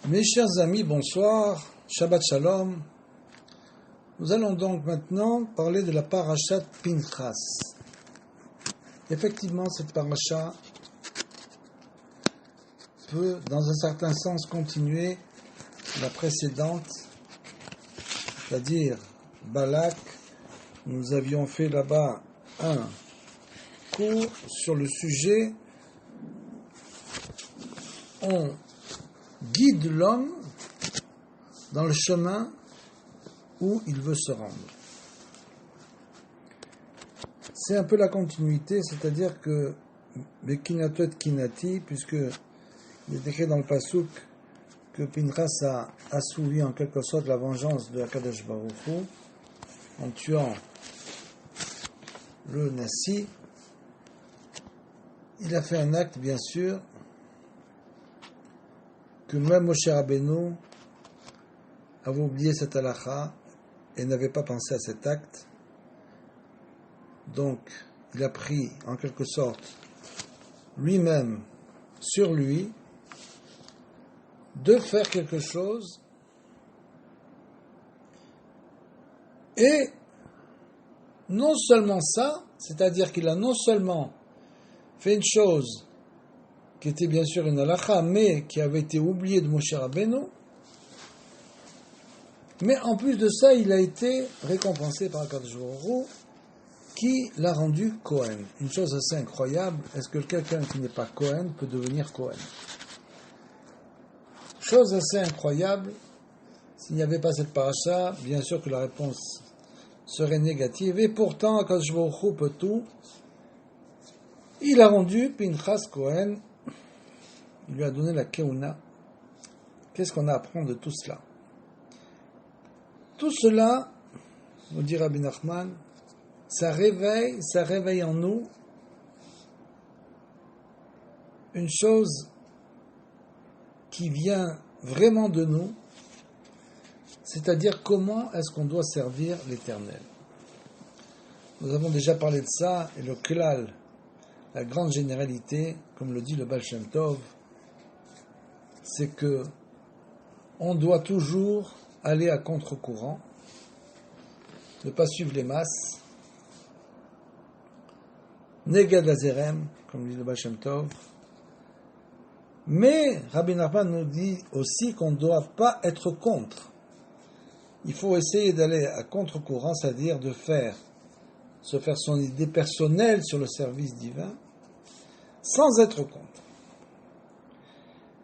Mes chers amis, bonsoir, Shabbat Shalom. Nous allons donc maintenant parler de la parashat Pinchas. Effectivement, cette parasha peut, dans un certain sens, continuer la précédente, c'est-à-dire Balak. Nous avions fait là-bas un cours sur le sujet. On guide l'homme dans le chemin où il veut se rendre. C'est un peu la continuité, c'est-à-dire que le Kinatot Kinati, puisque il est écrit dans le Pasuk que Pinchas a assouvi en quelque sorte la vengeance de Akadosh Baruch Hu en tuant le Nassi. Il a fait un acte, bien sûr, que même Moshe Rabbeinu avait oublié cette halakha et n'avait pas pensé à cet acte. Donc, il a pris, en quelque sorte, lui-même, sur lui, de faire quelque chose et non seulement ça, c'est-à-dire qu'il a non seulement fait une chose qui était bien sûr une halakha, mais qui avait été oubliée de Moshe Rabbeinu, mais en plus de ça, il a été récompensé par Akadosh Baruch Hu, qui l'a rendu Kohen. Une chose assez incroyable, est-ce que quelqu'un qui n'est pas Kohen peut devenir Kohen? Chose assez incroyable, s'il n'y avait pas cette paracha, bien sûr que la réponse serait négative, et pourtant Akadosh Baruch Hu peut tout. Il a rendu Pinchas Kohen. Il lui a donné la keuna. Qu'est-ce qu'on a à apprendre de tout cela? Tout cela, nous dit Rabbi Nachman, ça réveille en nous une chose qui vient vraiment de nous, c'est-à-dire comment est-ce qu'on doit servir l'Éternel. Nous avons déjà parlé de ça, et le klal, la grande généralité, comme le dit le Baal Shem Tov, c'est que on doit toujours aller à contre-courant, ne pas suivre les masses, negad azerem, comme dit le Baal Shem Tov. Mais Rabbi Nachman nous dit aussi qu'on ne doit pas être contre. Il faut essayer d'aller à contre-courant, c'est-à-dire de se faire son idée personnelle sur le service divin, sans être contre.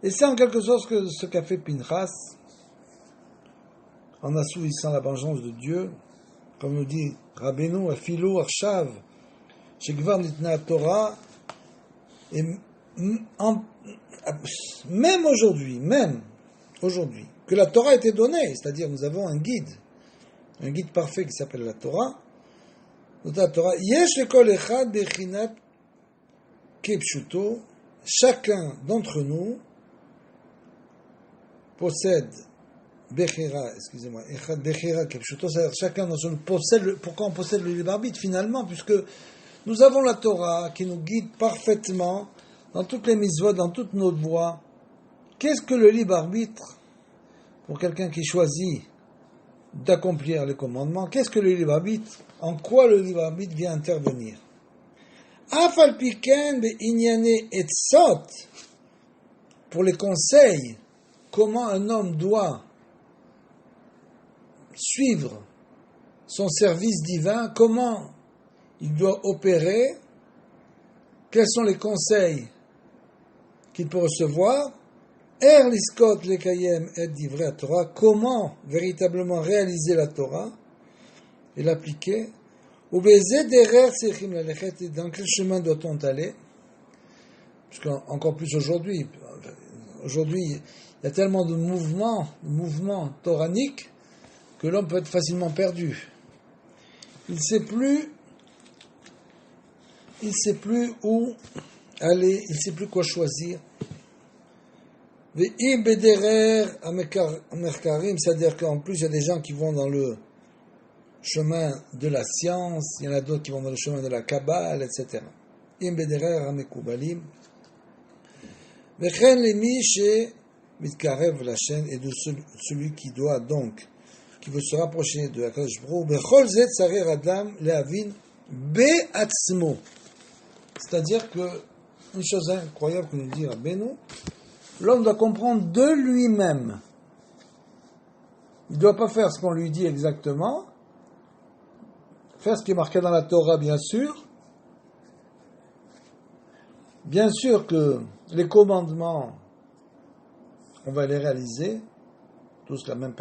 Et c'est en quelque sorte ce qu'a fait Pinchas, en assouvissant la vengeance de Dieu, comme nous dit Rabbeinu, Afilo, Arshav, Shekvar Nitna Torah, et même aujourd'hui, que la Torah a été donnée, c'est-à-dire nous avons un guide parfait qui s'appelle la Torah, Yesh lekol echad bechinat kepshuto, chacun d'entre nous possède Bechira, Echad Bechira Kepshuto, c'est-à-dire chacun d'entre nous possède, pourquoi on possède le libre arbitre finalement, puisque nous avons la Torah qui nous guide parfaitement dans toutes les mitzvot, dans toutes nos voies. Qu'est-ce que le libre arbitre pour quelqu'un qui choisit d'accomplir les commandements? Qu'est-ce que le libre arbitre? En quoi le libre arbitre vient intervenir? Afal piken be'inyane etzot, pour les conseils, comment un homme doit suivre son service divin, comment il doit opérer, quels sont les conseils qu'il peut recevoir, liskot lekayem et divrei Torah, comment véritablement réaliser la Torah et l'appliquer, ou bezeh derer tzrichim lalechet, dans quel chemin doit-on aller, parce qu'encore plus aujourd'hui, il y a tellement de mouvements toraniques, que l'homme peut être facilement perdu. Il ne sait plus où aller, il ne sait plus quoi choisir. C'est-à-dire qu'en plus, il y a des gens qui vont dans le chemin de la science, il y en a d'autres qui vont dans le chemin de la Kabbale, etc. V'chen lemi Mitkarev la chaîne et de celui qui doit donc, qui veut se rapprocher de Akadosh Baruch Hu, Bechol zet tsarir adam lehavin be'atzmo. C'est-à-dire que, une chose incroyable que nous dit Rabbeinu, l'homme doit comprendre de lui-même. Il ne doit pas faire ce qu'on lui dit exactement, faire ce qui est marqué dans la Torah, bien sûr. Bien sûr que les commandements, on va les réaliser, toute la même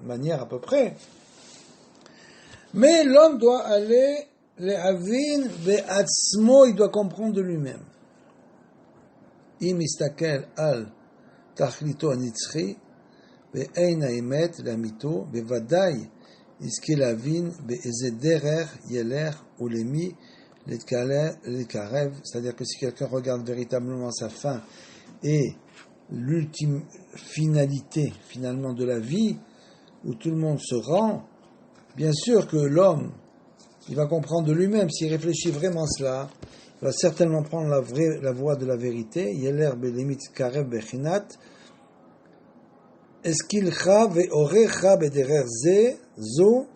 manière à peu près. Mais l'homme doit aller, les avin be'atzmo, il doit comprendre de lui-même. Im istakel al tachlito anitzchi, ve'ein ha'emet l'amito, be'vadai iske lavin be'eze derer yeler ulemi l'etkarev, c'est-à-dire que si quelqu'un regarde véritablement sa fin et l'ultime finalité finalement de la vie, où tout le monde se rend, bien sûr que l'homme, il va comprendre de lui-même, s'il réfléchit vraiment cela, il va certainement prendre la voie de la vérité, yeler be'lemit karev bechinat, eskilcha ve'orecha bederer ze, zo,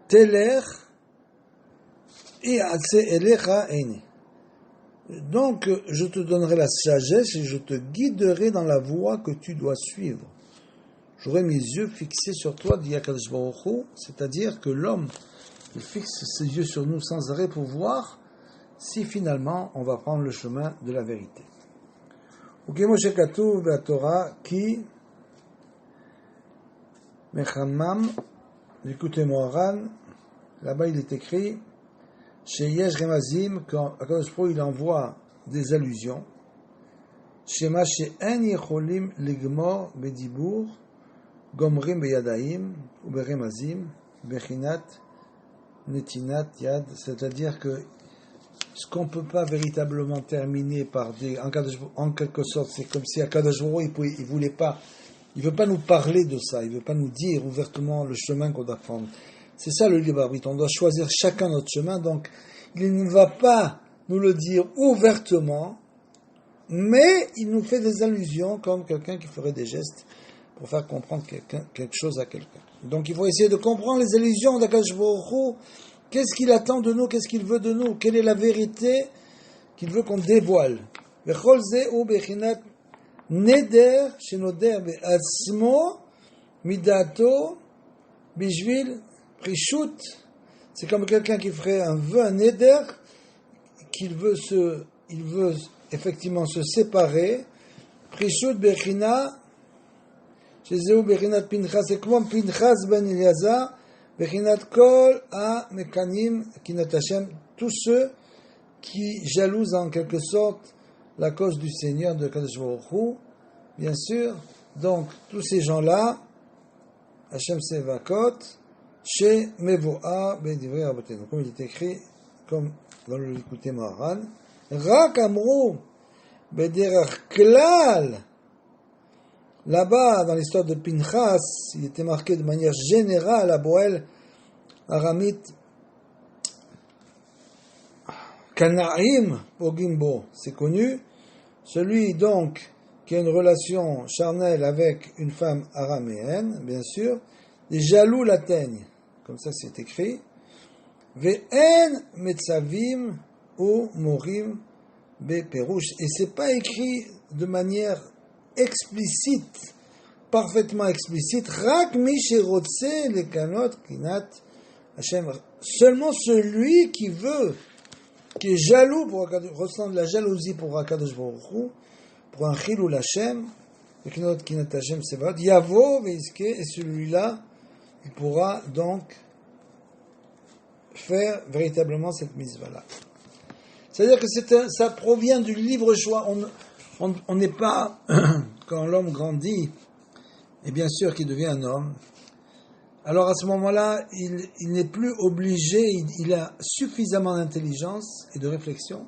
teler, donc, je te donnerai la sagesse et je te guiderai dans la voie que tu dois suivre. J'aurai mes yeux fixés sur toi, dit Akadosh Baruch Hu, c'est-à-dire que l'homme il fixe ses yeux sur nous sans arrêt pour voir si finalement on va prendre le chemin de la vérité. Ukemoshe katuv b'Torah ki mechamam l'écoutez Moharan, là-bas il est écrit chez Yesh Remazim, quand Akadosh Baruch Hu il envoie des allusions, Shema she'en yecholim ligmor bedibur, gomrim beyadaim, ou beremazim, bechinat, netinat yad, c'est-à-dire que ce qu'on ne peut pas véritablement terminer par en quelque sorte, c'est comme si Akadosh Baruch Hu il voulait pas, il veut pas nous parler de ça, il veut pas nous dire ouvertement le chemin qu'on doit prendre. C'est ça le libre arbitre. On doit choisir chacun notre chemin. Donc, il ne va pas nous le dire ouvertement, mais il nous fait des allusions comme quelqu'un qui ferait des gestes pour faire comprendre quelque chose à quelqu'un. Donc, il faut essayer de comprendre les allusions d'Akadosh Baruch Hu. Qu'est-ce qu'il attend de nous? Qu'est-ce qu'il veut de nous? Quelle est la vérité qu'il veut qu'on dévoile? Bechol ze u bechinat neder shenoder be'atzmo midato bishvil Prishut, c'est comme quelqu'un qui ferait un vœu, un éder, il veut effectivement se séparer. Prishut bechina, chez Zéou bechinat Pinchas, c'est comme Pinchas ben Eliezer, bechinat kol a mekanim kinat Hashem, tous ceux qui jalousent en quelque sorte la cause du Seigneur de Kadosh Baruch Hu, bien sûr. Donc tous ces gens-là, Hashem Sevakot, chez Mevoa Bedivrei Rabbeinu, comme il est écrit, comme dans le Likutei Moharan, Rak Amrou Bederach Klal. Là-bas, dans l'histoire de Pinchas, il était marqué de manière générale à Boel, aramite, Kanaim Pogimbo, c'est connu. Celui donc qui a une relation charnelle avec une femme araméenne, bien sûr, les jaloux l'atteignent. Comme ça c'est écrit. Ve'en metzavim ou morim beperush. Et c'est pas écrit de manière explicite, parfaitement explicite. Rak mi sherotze lekanot kinat Hashem. Seulement celui qui veut, qui est jaloux, ressent de la jalousie pour Akadosh Baruch Hu, pour un chilul Hashem, lekanot kinat Hashem sevad, yavo ve'iske, et celui-là, il pourra donc faire véritablement cette mitzvah-là. C'est-à-dire que ça provient du libre choix. On n'est pas, quand l'homme grandit, et bien sûr qu'il devient un homme, alors à ce moment-là, il n'est plus obligé, il a suffisamment d'intelligence et de réflexion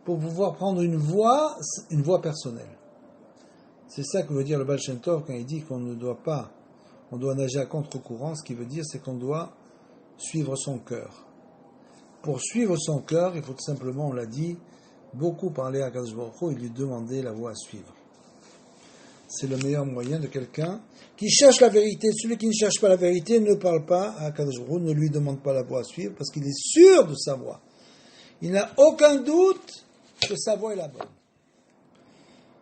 pour pouvoir prendre une voie personnelle. C'est ça que veut dire le Baal Shem Tov quand il dit qu'on ne doit pas, on doit nager à contre-courant. Ce qui veut dire, c'est qu'on doit suivre son cœur. Pour suivre son cœur, il faut tout simplement, on l'a dit, beaucoup parler à Akadosh Baruch Hu et lui demander la voie à suivre. c'est le meilleur moyen de quelqu'un qui cherche la vérité. Celui qui ne cherche pas la vérité ne parle pas à Kadosh Baruch Hu, ne lui demande pas la voie à suivre, parce qu'il est sûr de sa voie. Il n'a aucun doute que sa voie est la bonne.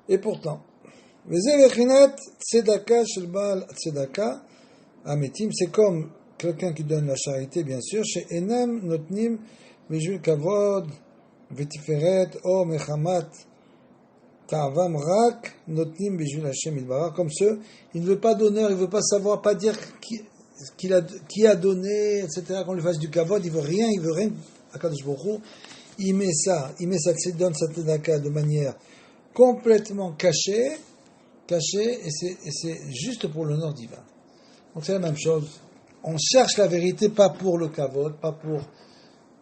Et pourtant, c'est comme quelqu'un qui donne la charité, bien sûr, chez Enam Notnim Mejul Kavod Vetiferet O Mechamat Ta'avam Rak Notnim Mejul Hashem Ilbarach, comme ceux, il ne veut pas d'honneur, il ne veut pas savoir, pas dire qui a donné, etc., qu'on lui fasse du Kavod, il veut rien à Kadosh Baruch Hu. Il met ça, donne sa tzedaka de manière complètement cachée, et c'est juste pour l'honneur divin. Donc c'est la même chose. On cherche la vérité pas pour le kavod, pas pour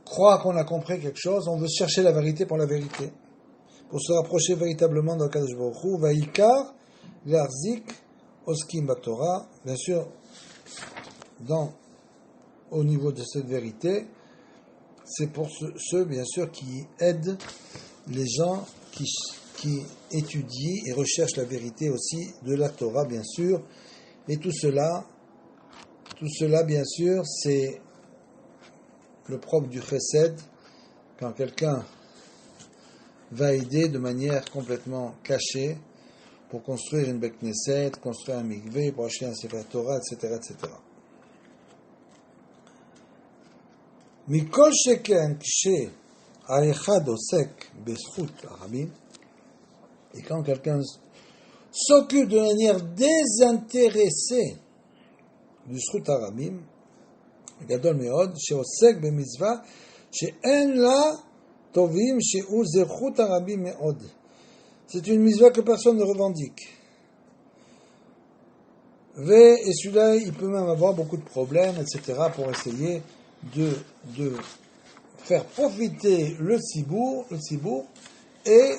croire qu'on a compris quelque chose, on veut chercher la vérité pour la vérité. Pour se rapprocher véritablement de Kadosh Baruch Hu, Vaikar, L'arzik, Oskim Batorah, bien sûr, au niveau de cette vérité, c'est pour ceux, bien sûr, qui aident les gens qui étudient et recherchent la vérité aussi de la Torah, bien sûr. Et tout cela, bien sûr, c'est le propre du chesed, quand quelqu'un va aider de manière complètement cachée pour construire une Beit Knesset, construire un mikvé, pour acheter un Sefer Torah, etc., etc. מכל שכן כשהאחד עוסק בזכות הרבים, et quand quelqu'un s'occupe de manière désintéressée du זכות הרבים, גדול מאוד, שעוסק במצווה שאין לה טובים שהוא זכות הרבים מאוד. C'est une mitzvah que personne ne revendique. Et celui-là, il peut même avoir beaucoup de problèmes, etc., pour essayer de faire profiter le tzibour, et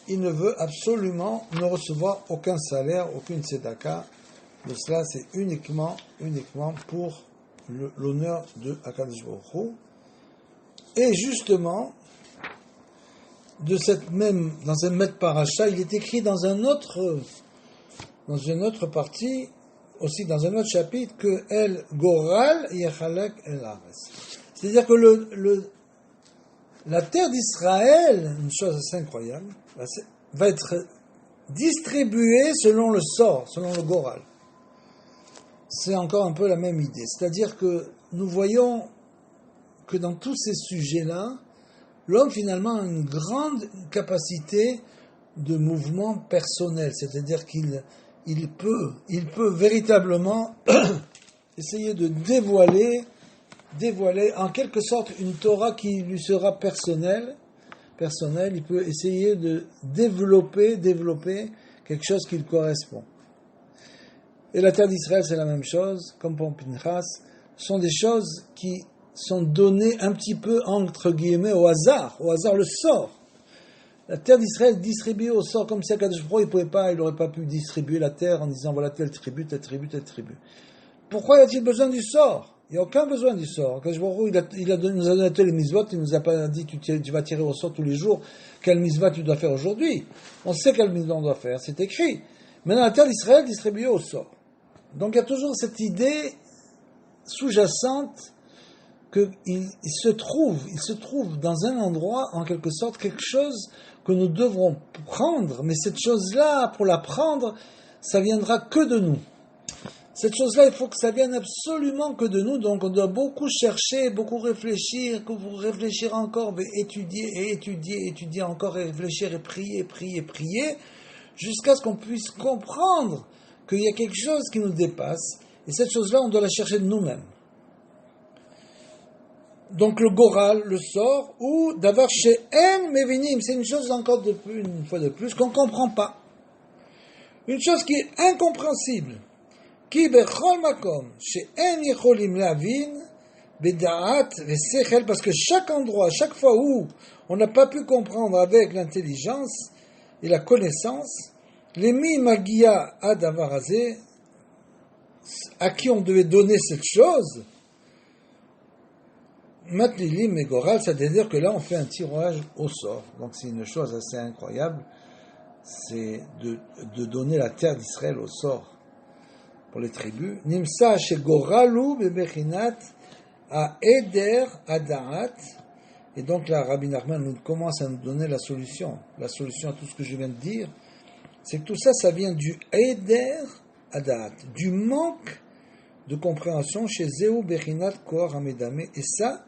il ne veut absolument ne recevoir aucun salaire, aucune tzedaka. De cela, c'est uniquement pour l'honneur de Akadosh Baruch Hu. Et justement, dans cette même paracha, il est écrit dans une autre partie, aussi dans un autre chapitre, que El Goral Yechalek El Ares. C'est-à-dire que la terre d'Israël, une chose assez incroyable, va être distribuée selon le sort, selon le Goral. C'est encore un peu la même idée. C'est-à-dire que nous voyons que dans tous ces sujets-là, l'homme finalement a une grande capacité de mouvement personnel. C'est-à-dire qu'il peut véritablement essayer de dévoiler en quelque sorte une Torah qui lui sera personnelle. Il peut essayer de développer quelque chose qui lui correspond. Et la terre d'Israël, c'est la même chose, comme pour Pinchas, sont des choses qui sont données un petit peu, entre guillemets, au hasard le sort. La terre d'Israël distribuée au sort, comme si Akadosh Baruch Hu, il n'aurait pas pu distribuer la terre en disant voilà telle tribu. Pourquoi y a-t-il besoin du sort? Il n'y a aucun besoin du sort. Akadosh Baruch Hu, nous a donné les mitzvot, il ne nous a pas dit tu vas tirer au sort tous les jours, quelle mitzvah tu dois faire aujourd'hui. On sait quelle mitzvah on doit faire, c'est écrit. Maintenant, la terre d'Israël distribuée au sort. Donc il y a toujours cette idée sous-jacente qu'il se trouve dans un endroit, en quelque sorte, quelque chose que nous devrons prendre, mais cette chose-là, pour la prendre, ça viendra que de nous. Cette chose-là, il faut que ça vienne absolument que de nous, donc on doit beaucoup chercher, beaucoup réfléchir, réfléchir encore, mais étudier encore, et réfléchir, et prier, jusqu'à ce qu'on puisse comprendre qu'il y a quelque chose qui nous dépasse, et cette chose-là, on doit la chercher de nous-mêmes. Donc le goral, le sort, ou d'avoir chez En Mevinim, c'est une chose encore une fois de plus, qu'on ne comprend pas. Une chose qui est incompréhensible. Ki bechol makom, chez En yecholim lavin, bedaat vesechel, parce que chaque endroit, chaque fois où on n'a pas pu comprendre avec l'intelligence et la connaissance, les mi magia adavarazé, à qui on devait donner cette chose, Matlilim et Goral, c'est-à-dire que là on fait un tirage au sort. Donc c'est une chose assez incroyable. c'est de donner la terre d'Israël au sort pour les tribus. Nimsa shegoralu bebechinat a eder adaat. Et donc là, Rabbi Nachman commence à nous donner la solution. La solution à tout ce que je viens de dire, c'est que tout ça, ça vient du eder adaat, du manque de compréhension chez Zéou Bechinat Koar Hamedame. Et ça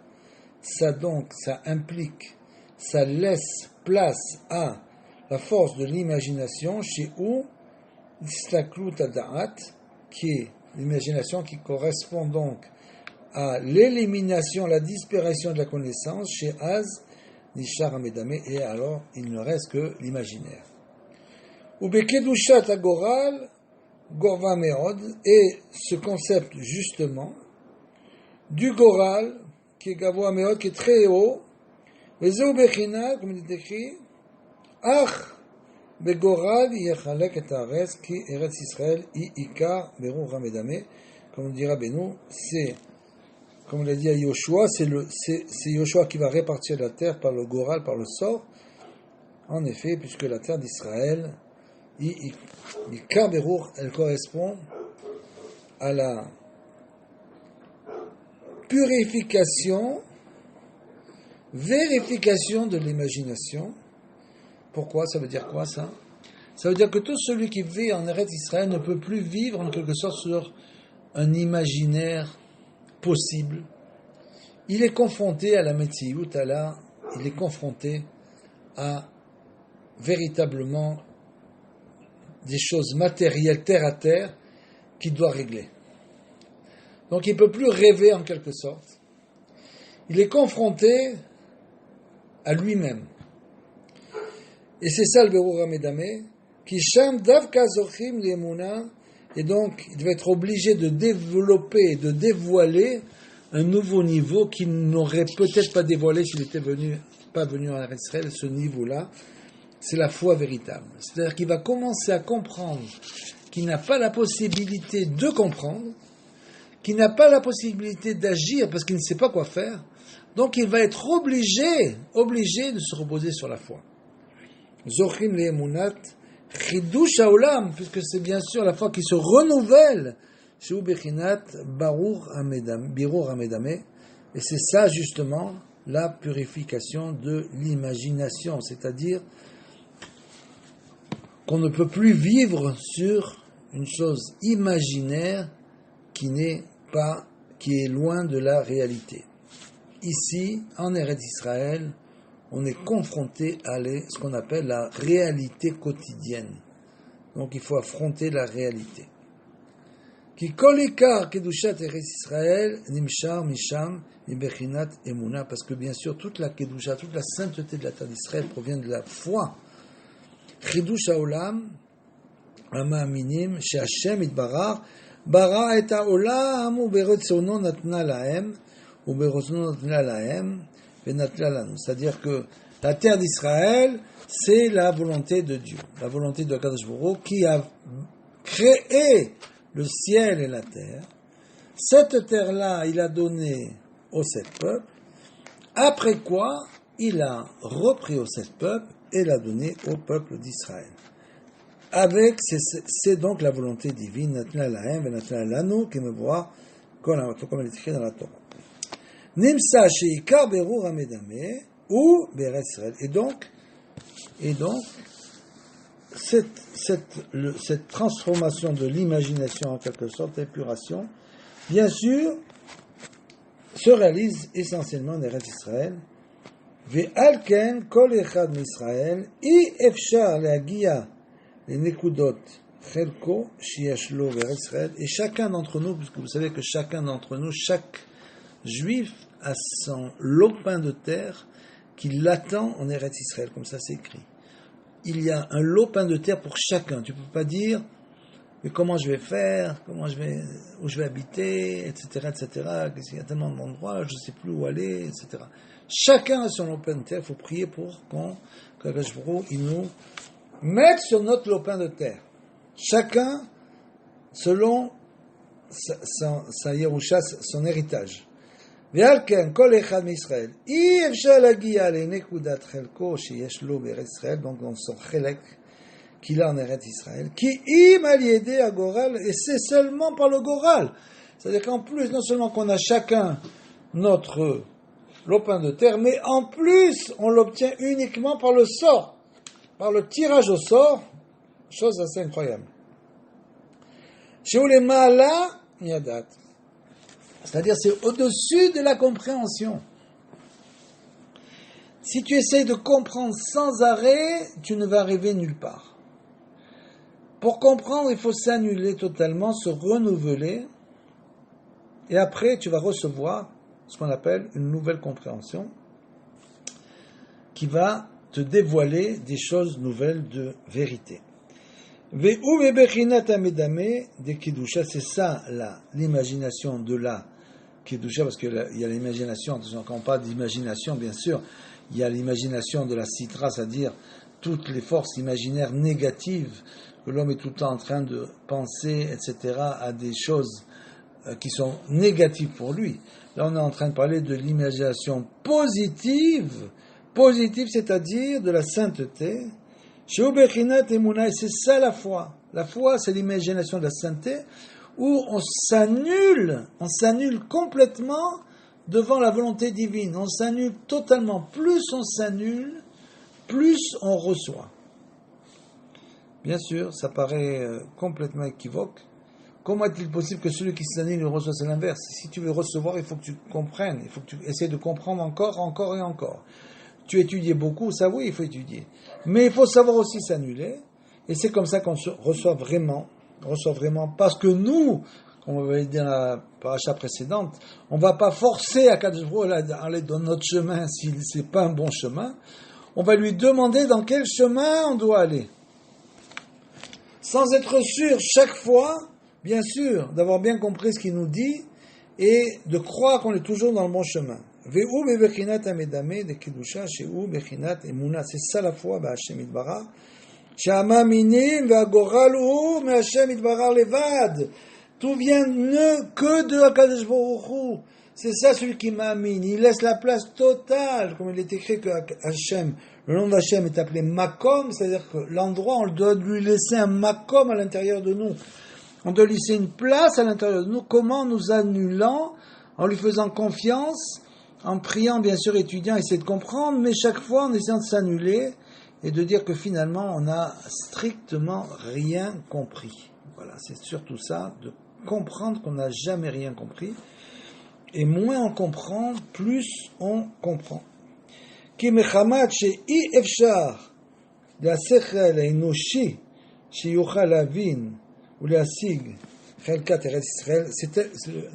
implique, ça laisse place à la force de l'imagination chez où Istaklut Adaat, qui est l'imagination qui correspond donc à l'élimination, la disparition de la connaissance chez Az, Nishar Hamedame, et alors il ne reste que l'imaginaire. Ubekedushat Agoral, Gorva Meod, et ce concept justement du Goral, qui est Gavoa Meod, qui est très haut, et Zeu Bechina, comme il est écrit, Ach, Begoral, Yechalek et Ares, qui Eretz Israël, Ikar, Berur Hamedame, comme on dira Benou, c'est, comme on l'a dit à Yoshua, c'est Yoshua qui va répartir la terre par le Goral, par le sort, en effet, puisque la terre d'Israël, Ikar Berur, elle correspond à la purification, vérification de l'imagination. Pourquoi? Ça veut dire quoi ça? Ça veut dire que tout celui qui vit en Eretz Israël ne peut plus vivre en quelque sorte sur un imaginaire possible. Il est confronté à la Metziut, il est confronté à véritablement des choses matérielles terre à terre qu'il doit régler. Donc il ne peut plus rêver en quelque sorte. Il est confronté à lui-même. Et c'est ça le Berur Hamedame, qui sham davka zochim liemuna, et donc il devait être obligé de développer, de dévoiler un nouveau niveau qu'il n'aurait peut-être pas dévoilé s'il n'était pas venu en Israël. Ce niveau-là, c'est la foi véritable. C'est-à-dire qu'il va commencer à comprendre qu'il n'a pas la possibilité de comprendre, qu'il n'a pas la possibilité d'agir parce qu'il ne sait pas quoi faire. Donc il va être obligé de se reposer sur la foi. Zochim le'emunat chidush haolam, puisque c'est bien sûr la foi qui se renouvelle. Sheu bechinat birur hamedame, et c'est ça justement la purification de l'imagination, c'est-à-dire qu'on ne peut plus vivre sur une chose imaginaire qui est loin de la réalité. Ici, en Eretz Israël, on est confronté à ce qu'on appelle la réalité quotidienne. Donc il faut affronter la réalité. Ki kol ikar kedushat Eretz Israël nimshar misham mibechinat emuna, parce que bien sûr toute la kedusha, toute la sainteté de la terre d'Israël provient de la foi. Chidush haolam המאמינים שהשם יתברך ברא את העולם וברצונו נתנה להם וברצונו נתנה להם ונתנה לנו. C'est-à-dire que la terre d'Israël, c'est la volonté de Dieu, la volonté de Akadosh Baruch Hu qui a créé le ciel et la terre. Cette terre-là, il a donné aux 7 peuples, après quoi il a repris aux 7 peuples et l'a donné au peuple d'Israël. C'est donc la volonté divine, Natna lahem et Natna lanu, qui me voit comme il est écrit dans la Torah. Nimsa sheikar berur hamedame ou beret Israël. Et donc, cette transformation de l'imagination en quelque sorte, épuration, bien sûr, se réalise essentiellement en Eretz Israël. Ve'al ken kol echad m'Israël, i efshar le'agia les nekudot chelko sheyesh lo ve'eretz Israël, et chacun d'entre nous, puisque vous savez que chacun d'entre nous, chaque juif a son lopin de terre qui l'attend en Eretz Israël, comme ça c'est écrit. Il y a un lopin de terre pour chacun. Tu ne peux pas dire mais comment je vais faire, où je vais habiter, etc., etc. Il y a tellement d'endroits, je ne sais plus où aller, etc. Chacun a son lopin de terre. Il faut prier pour qu'Akadosh Baruch Hu, il nous mette sur notre lopin de terre. Chacun selon sa Yerusha, son héritage. ועל כן, כל אחד מישראל, אי אפשר להגיע לנקודת חלקו שיש לו בארץ ישראל, donc dans son חלק, qu'il a en Eretz Israël, qui im aliédé à Goral, et c'est seulement par le Goral. C'est-à-dire qu'en plus, non seulement qu'on a chacun notre lopin de terre, mais en plus, on l'obtient uniquement par le sort, par le tirage au sort, chose assez incroyable. Chez les Maala, Yadat. C'est-à-dire, c'est au-dessus de la compréhension. Si tu essayes de comprendre sans arrêt, tu ne vas arriver nulle part. Pour comprendre, il faut s'annuler totalement, se renouveler, et après, tu vas recevoir ce qu'on appelle une nouvelle compréhension qui va te dévoiler des choses nouvelles de vérité. Ve'u bechinat amedame de Kedusha, c'est ça l'imagination de la Kedusha, parce qu'il y a l'imagination, attention, quand on parle d'imagination, bien sûr, il y a l'imagination de la Sitra, c'est-à-dire toutes les forces imaginaires négatives que l'homme est tout le temps en train de penser, etc., à des choses qui sont négatives pour lui. Là, on est en train de parler de l'imagination positive, c'est-à-dire de la sainteté. Chez Ubechinat Emunah, c'est ça la foi. La foi, c'est l'imagination de la sainteté, où on s'annule complètement devant la volonté divine. On s'annule totalement. Plus on s'annule, plus on reçoit. Bien sûr, ça paraît complètement équivoque. Comment est-il possible que celui qui s'annule reçoit? C'est l'inverse. Si tu veux recevoir, il faut que tu comprennes. Il faut que tu essaies de comprendre encore et encore. Tu étudies beaucoup, ça oui, il faut étudier. Mais il faut savoir aussi s'annuler. Et c'est comme ça qu'on reçoit vraiment. Parce que nous, comme on avait dit dans la paracha précédente, on ne va pas forcer Akadosh Baruch Hu à aller dans notre chemin si ce n'est pas un bon chemin. On va lui demander dans quel chemin on doit aller. Sans être sûr chaque fois, bien sûr, d'avoir bien compris ce qu'il nous dit et de croire qu'on est toujours dans le bon chemin. Ve'u bebechinat amedame de Kedusha, she'u bechinat emuna. C'est ça la foi, Hashem Yitbarach. She'amaminim ve'agoral hu me'Hashem Yitbarach levad. Tout vient que de Akadosh Baruch Hu. C'est ça celui qui m'amine. Il laisse la place totale, comme il est écrit que Hashem, le nom d'Hashem est appelé Makom, c'est-à-dire que l'endroit, on doit lui laisser un Makom à l'intérieur de nous. On doit laisser une place à l'intérieur de nous. Comment? Nous annulant, en lui faisant confiance, en priant, bien sûr, étudiant, essayer de comprendre, mais chaque fois en essayant de s'annuler et de dire que finalement, on n'a strictement rien compris. Voilà, c'est surtout ça, de comprendre qu'on n'a jamais rien compris. Et moins on comprend, plus on comprend. Ki mechamat she'i efshar le'asechel ha'enoshi sheyuchal lavin ou le'asig chelkat Eretz Israël.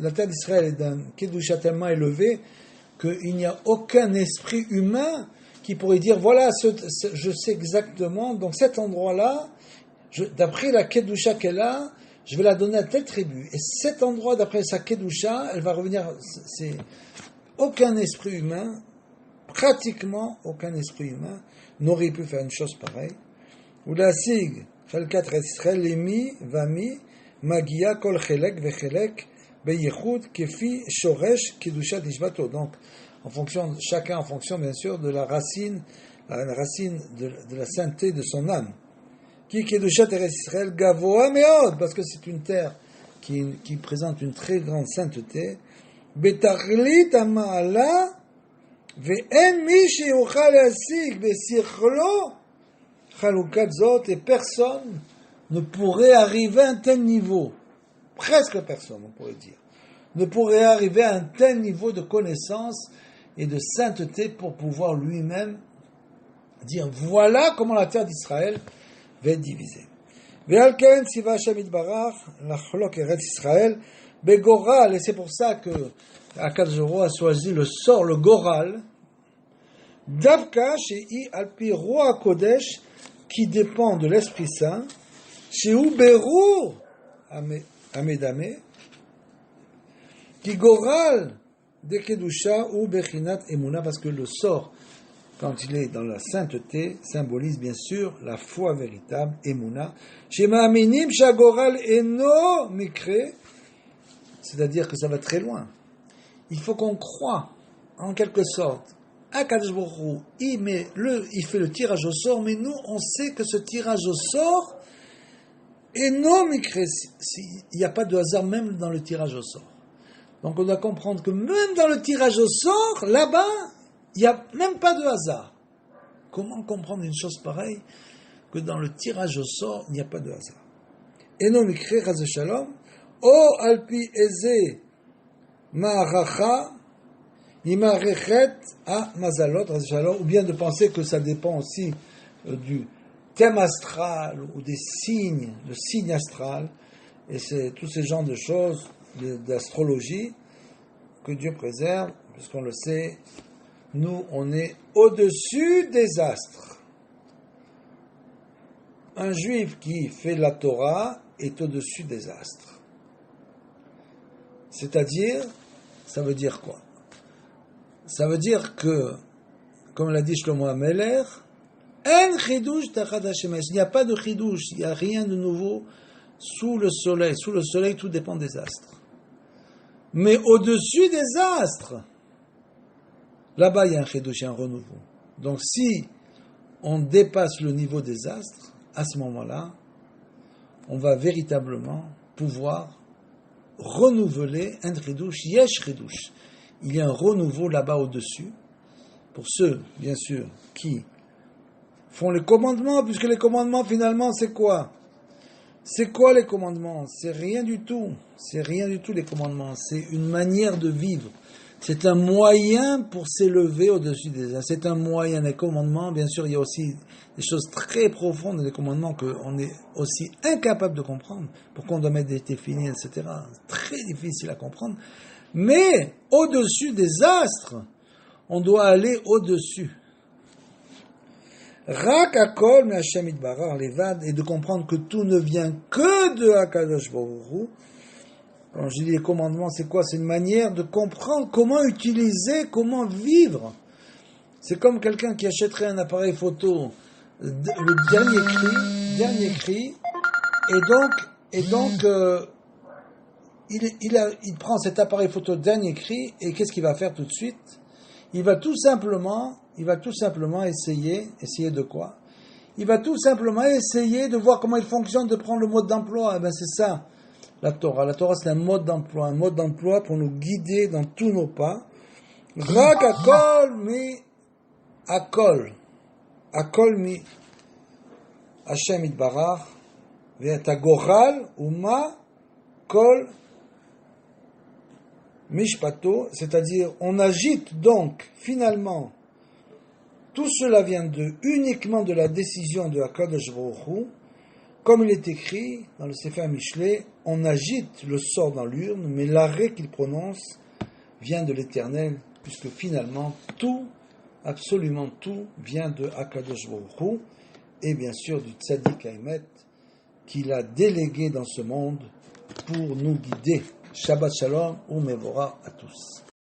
La terre d'Israël est d'un kedusha tellement élevé qu'il n'y a aucun esprit humain qui pourrait dire voilà, je sais exactement, donc cet endroit-là, d'après la kedusha qu'elle a, je vais la donner à telle tribu. Et cet endroit, d'après sa kedusha, elle va revenir. C'est aucun esprit humain, pratiquement aucun esprit humain, n'aurait pu faire une chose pareille. Ou la sig, chelkat Israël, lemi, vami, magia, kol chelek, vechelek, beyechut, kefi, shoresh, kedusha tishbato. Donc, chacun en fonction, bien sûr, de la racine de la sainteté de son âme. Qui Kedushat Eretz Israël Gavoa Meod, parce que c'est une terre qui présente une très grande sainteté. Betachlit Ama'ala ve'en mi sheyuchal le'asig besichlo chalukat zot, et personne ne pourrait arriver à un tel niveau, presque personne, on pourrait dire, ne pourrait arriver à un tel niveau de connaissance et de sainteté pour pouvoir lui-même dire voilà comment la terre d'Israël va être divisée. Ve'al ken tziva Hashem Yitbarach lachlok Eretz Israël begoral, et c'est pour ça que Akadosh Baruch Hu a choisi le sort, le goral, davka she'i alpi roi kodesh, qui dépend de l'Esprit Saint, she'u berur amedame, qui goral de kedusha ou bechinat emuna, parce que le sort, quand il est dans la sainteté, symbolise bien sûr la foi véritable, Emouna. Shema Aminim Shagoral Eno Mikre, c'est-à-dire que ça va très loin. Il faut qu'on croie, en quelque sorte, Akadosh Baruch Hu, il fait le tirage au sort, mais nous, on sait que ce tirage au sort est non micré. Il n'y a pas de hasard même dans le tirage au sort. Donc on doit comprendre que même dans le tirage au sort, là-bas, il n'y a même pas de hasard. Comment comprendre une chose pareille que dans le tirage au sort, il n'y a pas de hasard? Eno mikre chas shalom, o alpi eze ma'aracha imarechet a mazalot chas shalom, ou bien de penser que ça dépend aussi du thème astral ou des signes, le signe astral, et c'est tous ces genres de choses d'astrologie que Dieu préserve, puisqu'on le sait, nous on est au-dessus des astres. Un juif qui fait la Torah est au-dessus des astres. C'est-à-dire, ça veut dire quoi? Ça veut dire que, comme l'a dit Shlomo HaMelech, En chidouche tachad hashemesh. Il n'y a pas de chidouche, il n'y a rien de nouveau sous le soleil. Sous le soleil, tout dépend des astres. Mais au-dessus des astres, là-bas, il y a un chidouche, il y a un renouveau. Donc si on dépasse le niveau des astres, à ce moment-là, on va véritablement pouvoir renouveler un chidouche, yesh chidouche. Il y a un renouveau là-bas au-dessus, pour ceux, bien sûr, qui font les commandements, puisque les commandements, finalement, c'est quoi? C'est quoi les commandements? C'est rien du tout. C'est rien du tout, les commandements. C'est une manière de vivre. C'est un moyen pour s'élever au-dessus des astres. C'est un moyen. Les commandements, bien sûr, il y a aussi des choses très profondes dans les commandements qu'on est aussi incapable de comprendre. Pourquoi on doit mettre des téfinis, etc. Très difficile à comprendre. Mais, au-dessus des astres, on doit aller au-dessus. Rak akol me Hashem itbarach levad, et de comprendre que tout ne vient que de Akadosh Baruch Hu. Quand je dis les commandements, c'est quoi? C'est une manière de comprendre comment utiliser, comment vivre. C'est comme quelqu'un qui achèterait un appareil photo, le dernier cri, et donc il prend cet appareil photo dernier cri, et qu'est-ce qu'il va faire tout de suite? Il va tout simplement essayer de quoi? Il va tout simplement essayer de voir comment il fonctionne, de prendre le mode d'emploi. Eh bien, c'est ça, la Torah. La Torah, c'est un mode d'emploi pour nous guider dans tous nos pas. Rak akol mi Hashem itbarach ve'eta goral uma kol mishpato, c'est-à-dire on agite donc finalement tout cela vient uniquement de la décision de Akadosh Baruch Hu, comme il est écrit dans le Sefer Mishlei, on agite le sort dans l'urne, mais l'arrêt qu'il prononce vient de l'Éternel, puisque finalement tout, absolument tout, vient de Akadosh Baruch Hu, et bien sûr du Tzadik Haïmet qu'il a délégué dans ce monde pour nous guider. Shabbat Shalom ou Mevora à tous.